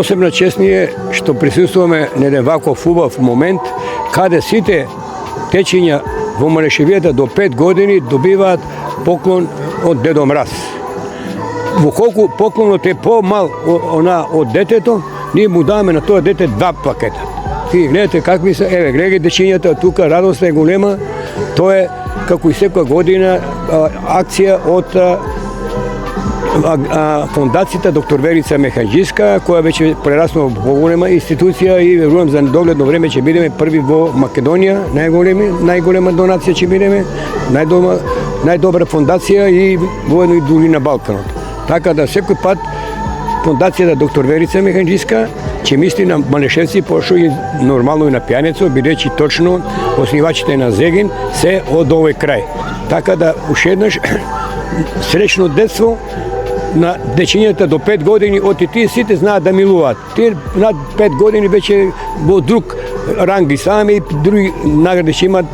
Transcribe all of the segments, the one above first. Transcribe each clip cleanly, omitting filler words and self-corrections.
Посебна чест ни е што присуствуваме на еден ваков убав момент каде сите течиња во Малешевијата до 5 години добиваат поклон од Дедо Мраз. Во колку поклонот е помал од детето, ние му даваме на тоа дете 2 пакета. И гледате какви се, еве, гледај дечињата, тука радоста е голема, тоа е како и секоја година акција од фондацијата доктор Верица Механџиска, која веќе прераснува во голема институција и верувам за догледно време ќе бидеме први во Македонија, најголема донација ќе бидеме, најдобра фондација и воедно и дури на Балканот. Така да секој пат фондацијата доктор Верица Механџиска ќе мисли на малешевци, пошто и нормално и на Пијанецо, бидејќи точно основачите на Зегин се од овој крај. Така да уште еднаш среќно детство на дечињата до 5 години, оти тие сите знаат да милуваат. Тие над 5 години веќе во друг ранг ги сами и други награди ќе имат,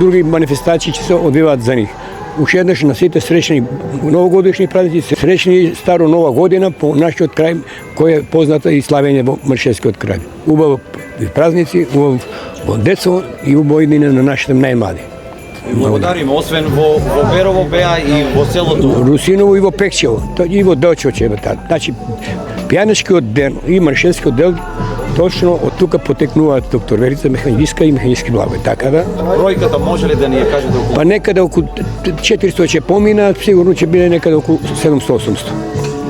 други манифестации ќе се одвиваат за нив. Уште еднаш на сите среќни новогодишни празници, среќни старо нова година по нашиот крај кој е позната и славење во Малешевскиот крај. Убаво празници, убаво детство и убаво иднина на нашите најмлади. Благодариме, освен во Берово беа и во селото Русиново и во Пекчево, и во Делчево ќе беа. Значи пијанечкиот дел и Малешевскиот дел точно од тука потекнуваат доктор Верица Механџиска и Механџиски Благој. Така да бројката може ли да ни ја кажете околу? Па некаде околу 400 ќе помина, сигурно ќе биде некаде околу 700-800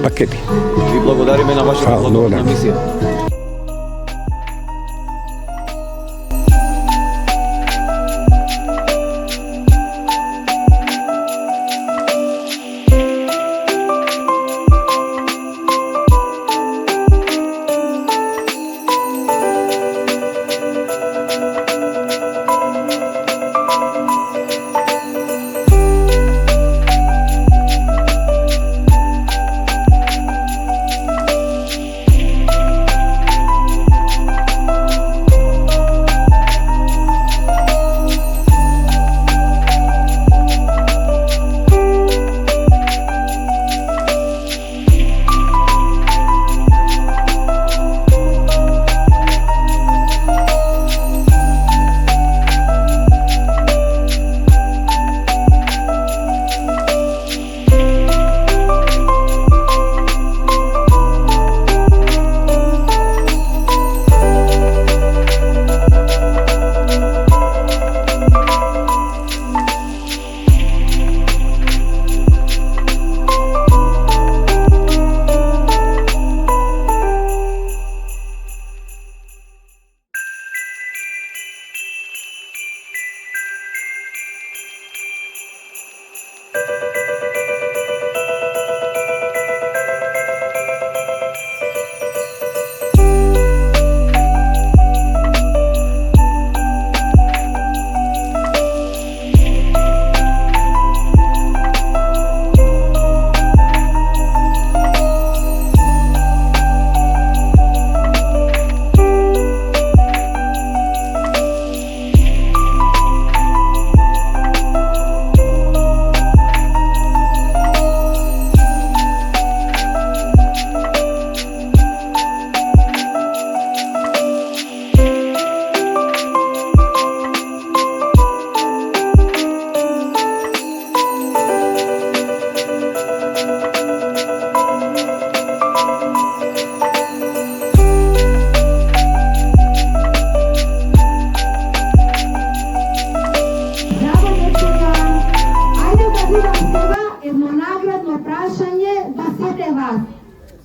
пакети. Ви благодариме на вашата благодарна мисија.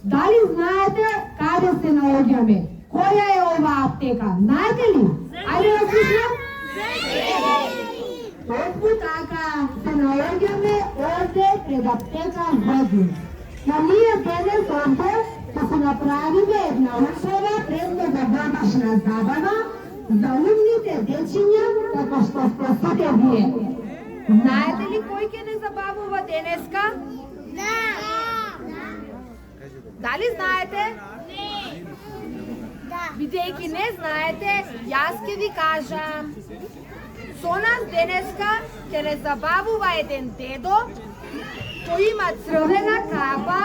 Дали знаете каде се наоѓаме? Која е ова аптека? Знаете ли? Ајде да слушам. Точно така се наоѓаме овде пред аптека Вадин. Но ние денес овде ќе се направиме една услова предногодишна забава за умните дечиња, како што сте сите вие. Знаете ли кој ќе не забавува денеска? Да! Дали знаете? Не! Да! Бидејќи не знаете, јас ќе ви кажам. Со нас денеска ќе не забавува еден дедо, тој има црвена капа,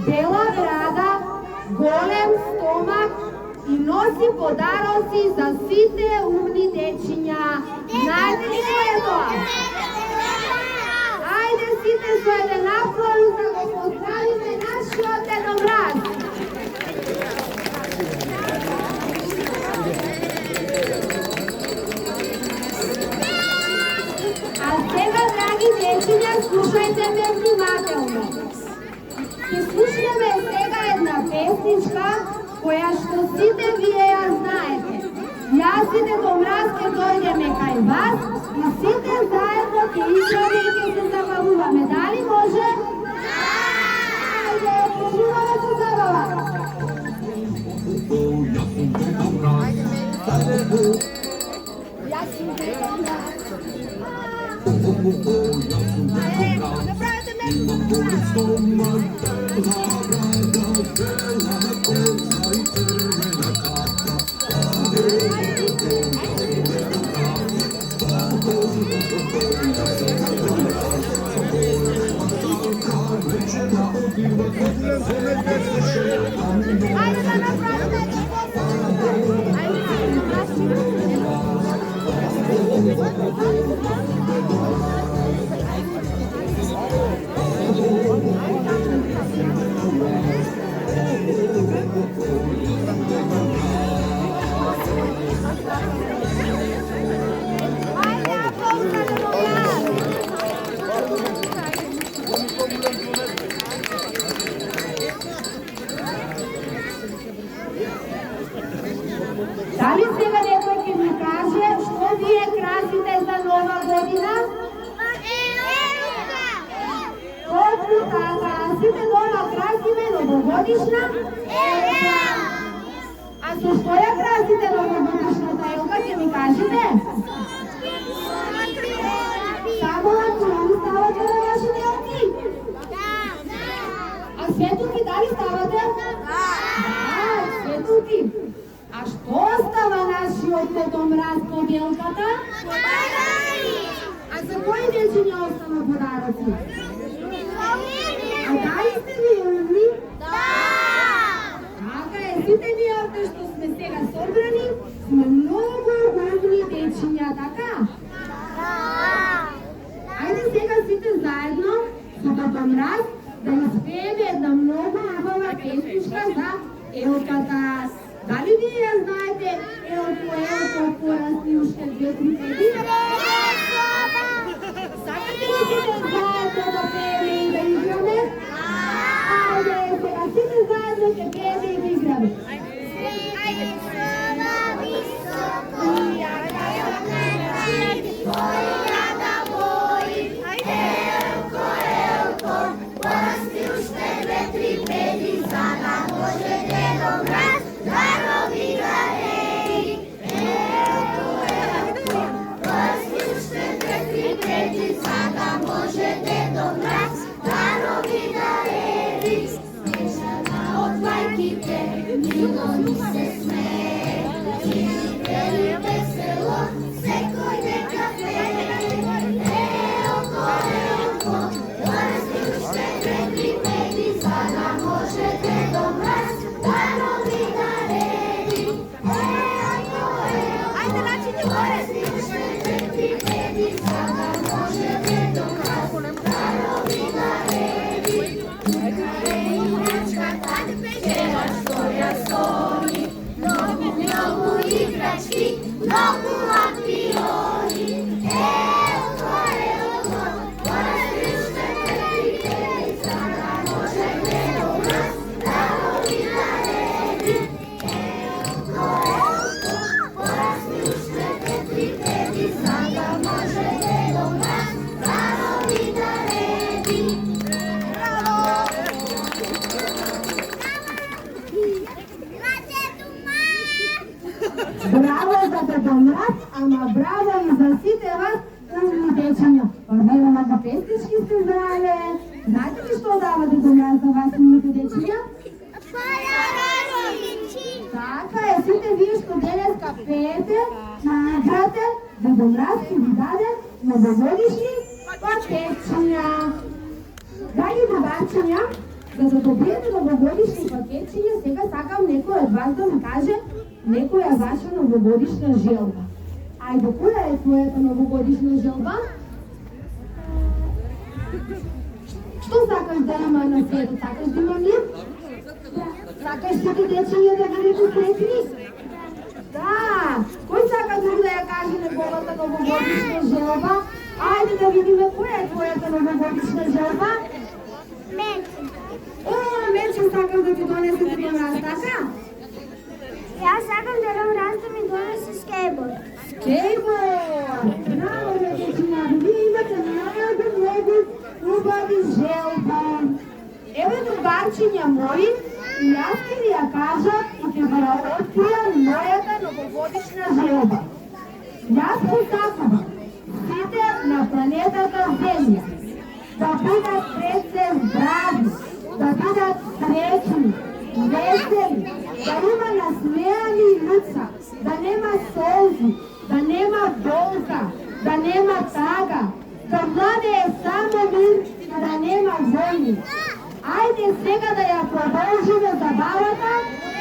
бела брада голем стомак и носи подароци за сите умни дечиња. Знаете ли кој е тоа? Ајде сите со еден аплауз да го поздравиме нашиот Дедо Мраз. А сега, драги дечиња, слушајте ме внимателно. Ќе слушнеме сега една песничка која што сите вие ја знаете. Јас и Дедо Мраз ќе дојдеме кај вас и сите заедно ќе играме и ќе се забавуваме. Дали може? Ајде, пожелуваме се забава. Јас сум Дедо Мраз. Направете ме Ајде да направиме Дали сега некој ќе ми каже што вие красите за нова година? Точно така, сите дома красиме новогодишна елка. А со што ја красите новогодишната елка, ќе ми кажете? Само на чули ставате на вашите елки? А светулки дали ставате? Да, светулки. А што остава нашиот Дедо Мраз под елката? Подароци! А за кои дечиња остава подароци? А дали сте ви умни? Да! Така е, сите ние овде што сме сега собрани, сме многу умни дечиња, така? Да! Ајде сега сите заедно со Дедо Мраз да испееме една многу убава песничка за елката. Дали вие ја знаете елко, елко, порасни уште 2-3 пети? Сакате ли сите заедно да пееме и да играме? Ајде, сега сите заедно ќе пееме и да играме. Ајде, на високо, јака да бои, елко, елко, порасни уште 2-3 пети, за да може Дедо Мраз да роби дареи. Елко, елко, порасни уште 2-3 пети, за да може Дедо Мраз да роби дареи. Снежана од мајките мило ми се смее, живели весело секој ден кафе. Елко, елко, порасни уште 2-3 пети, за да може Дедо Мраз да роби дареи. Елко, елко, порасни уште 2-3 пети, за да може Дедо Мраз да роби дареи. Играчката пева што ја сони, многу, многу играчки, многу лампиони. Елко, елко, порасни уште 2-3 пети, за да може Дедо Мраз да роби дареи. Елко, елко, порасни уште 2-3 пети, за да може Дедо Мраз да роби дареи. Браво за Дедо Мраз, ама браво и за сите вас умни дечиња. Орвају много песнички сте знаеле. Знаете ли што дава Дедо Мраз за вас умните дечиња? Така е, сите вие што денеска пеете, играте, Дедо Мраз ќе ви даде новогодишни пакетчиња. Дали бубачиња, За да добиете новогодишни пакетчиња, сега сакам некој од вас да ми каже некоја ваша новогодишна желба. Ајде, која е твојата новогодишна желба? Што сакаш да има на светот? Сакаш да има мир? Сакаш сите дечиња да бидете среќни? Да! Кој сака друг да ја каже неговата новогодишна желба? Ајде да видиме која е твојата новогодишна желба? О, Мечо, сакам да ти донесе ти домраз, така? Јас сакам да домраз да ми донесе скејборд. Скејборд! Браво, дечиња, вие имате многу убави желба. Ево другарчиња мои, и јас ќе ви ја кажам и ќе ви ја откријам мојата новогодишна желба. Јас посакувам сите на планетата Земја да бидат сите здрави, да бидат среќни, весели, да има насмеани лица, да нема солзи, да нема болка, да нема тага, да владее само мир и да нема војни. Ајде сега да ја продолжиме забавата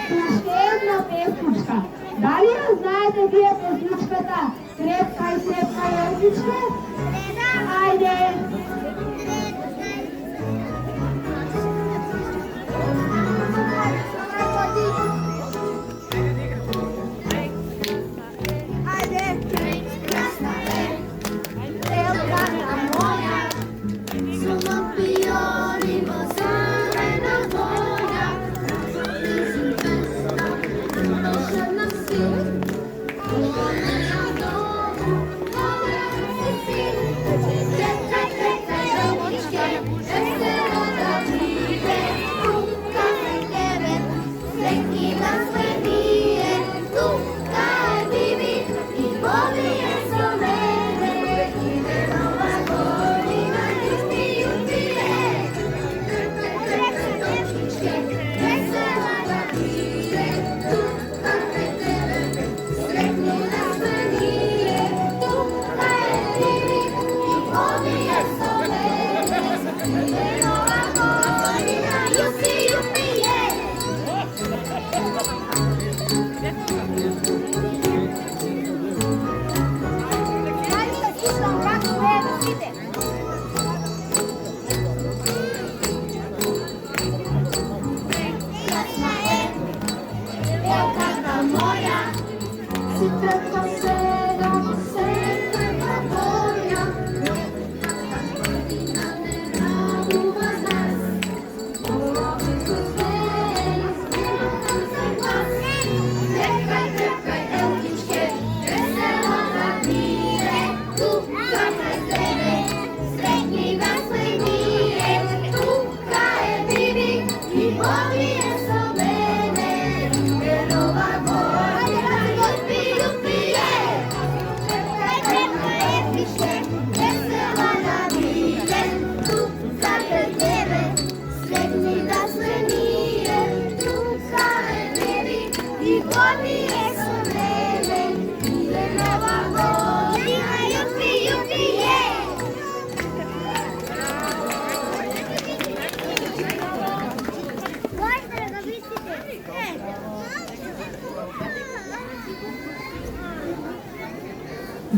со уште една песничка. Дали ја знаете вие песничката Крепка и крепка елкичке? Ајде!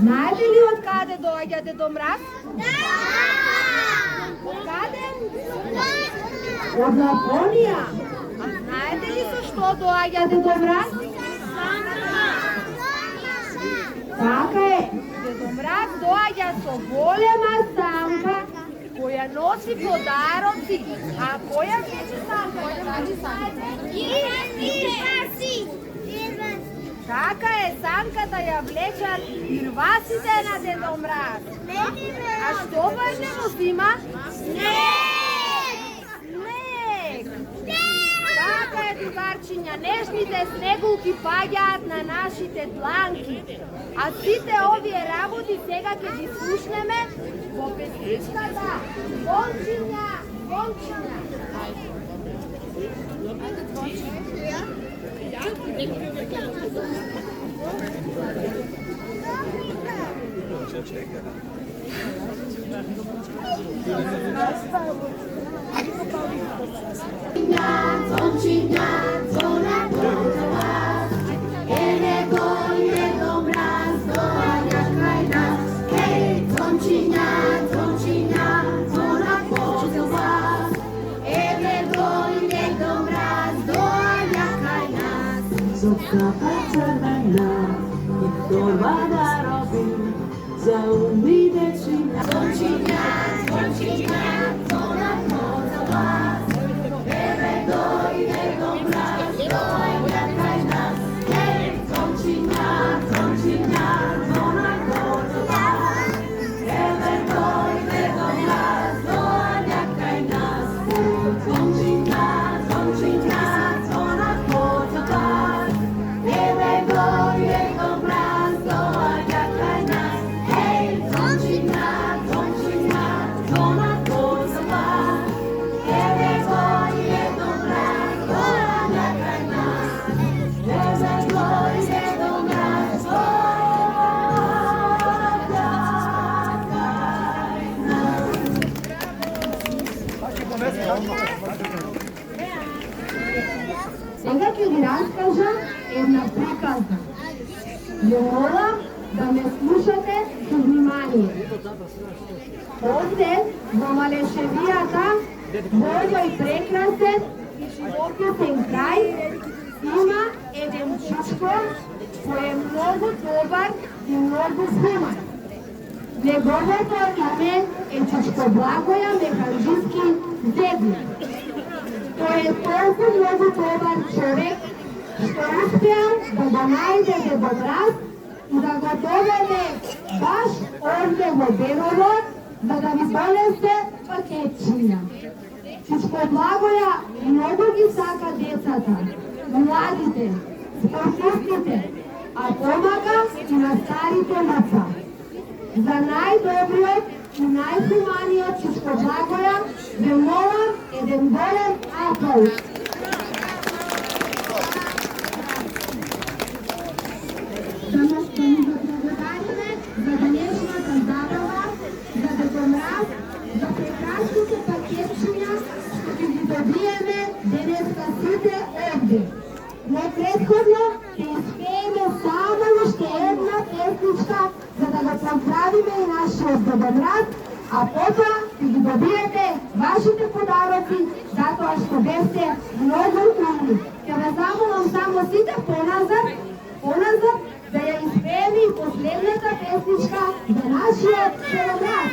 Знаете ли од каде доаѓа Дедо Мраз? Да! Од каде? Од Лапонија. А знаете ли со што доаѓа Дедо Мраз? Така е. Дедо Мраз доаѓа со голема самка која носи подароци. А која беше самка? Ирваси. Така е, санката ја влечат ирвасите на Дедо Мраз. А што важне му зима? Снег! Снег! Така е, другарчиња, нежните снегулки паѓаат на нашите дланки. А сите овие работи сега ќе ги слушнеме во песничката Звончиња, Звончиња. Zopka czerwona i torba na robi, za umide czynia. Dzwoncinia, dzwoncinia, dzwona poza was, ewego i ego braz, dołajakaj nas. Hej, dzwoncinia, dzwoncinia, dzwona poza was, ewego i ego braz, dołajakaj nas. Dzwoncinia, dzwoncinia, dzwona poza was, ewego i ego braz, dołajakaj nas. Hej, dzwoncinia, dzwoncinia, dzwona poza was, ewego i ego braz, dołajakaj nas. Ewego i ego braz, Сега ќе ви раскажам една приказна. Ја молам да ме слушате со внимание. Овде, во Малешевијата, во овој прекрасен и живописен крај, има еден чичко кој е многу добар и многу хуман. Неговото име е Чичко Благоја Механџиски Зебник. Тој е толку многу добар човек, што успеал да го најде дедобрат и да го доведе баш овде во Белово, за да ви донесе пакетчиња. Чичко Благоја многу ги сака децата, младите, спортистите, а помага и на старите лица. За најдобриот и најхуманиот Чичко Благоја ве молам еден голем аплауз. Да ни заблагодариме за денешната забава, за Дедомраз, за прекрасните пакетчиња што ќе ги добиеме денеска сите овде. Но претходно ќе испееме само уште една песничка за да го поздравиме и нашиот Дедомраз, а потоа ќе ги добиете вашите подароци затоа што бевте многу умни. Ќе ве замолам само сите поназад, да ја испееме и последната песничка за нашиот Дедомраз.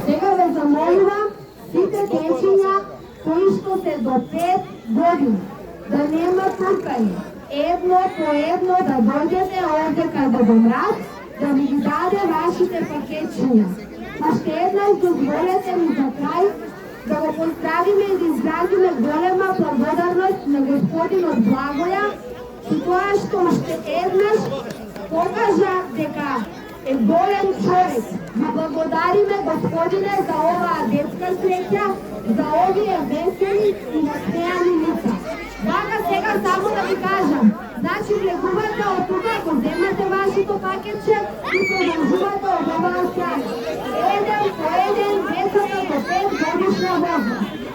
Сега ве замолувам сите дечиња кои што се до 5 години да нема туркање, едно по едно да дојдете овде кај Дедомраз да ви ги даде вашите пакетчиња. Уште еднаш дозволете ми за крај да го поздравиме и да изразиме голема благодарност на господинот Благоја и тоа што уште еднаш покажа дека е болен човек. Ви благодариме, Господине, за оваа детска среќа, за овие весели и насмеани лица. Вака сега само да ви кажам, значи влегувате од тука, ако земате вашето пакетче и продолжувате од оваа страна. Еден по еден, децата до 5 годишна возраст.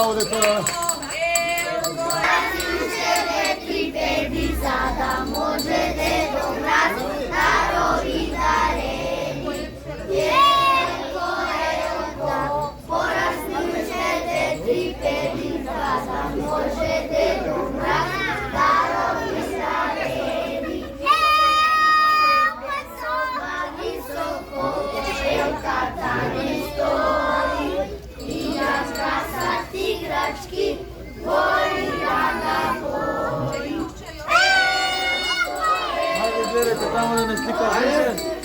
Браво, доктора! Гледайте тамо да не слика ближе.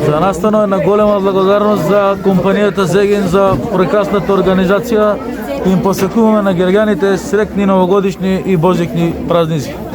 За нас е една голема благодарност за компанијата Зеген за прекрасната организација. Им посекуваме на герганите среќни новогодишни и божикни празници.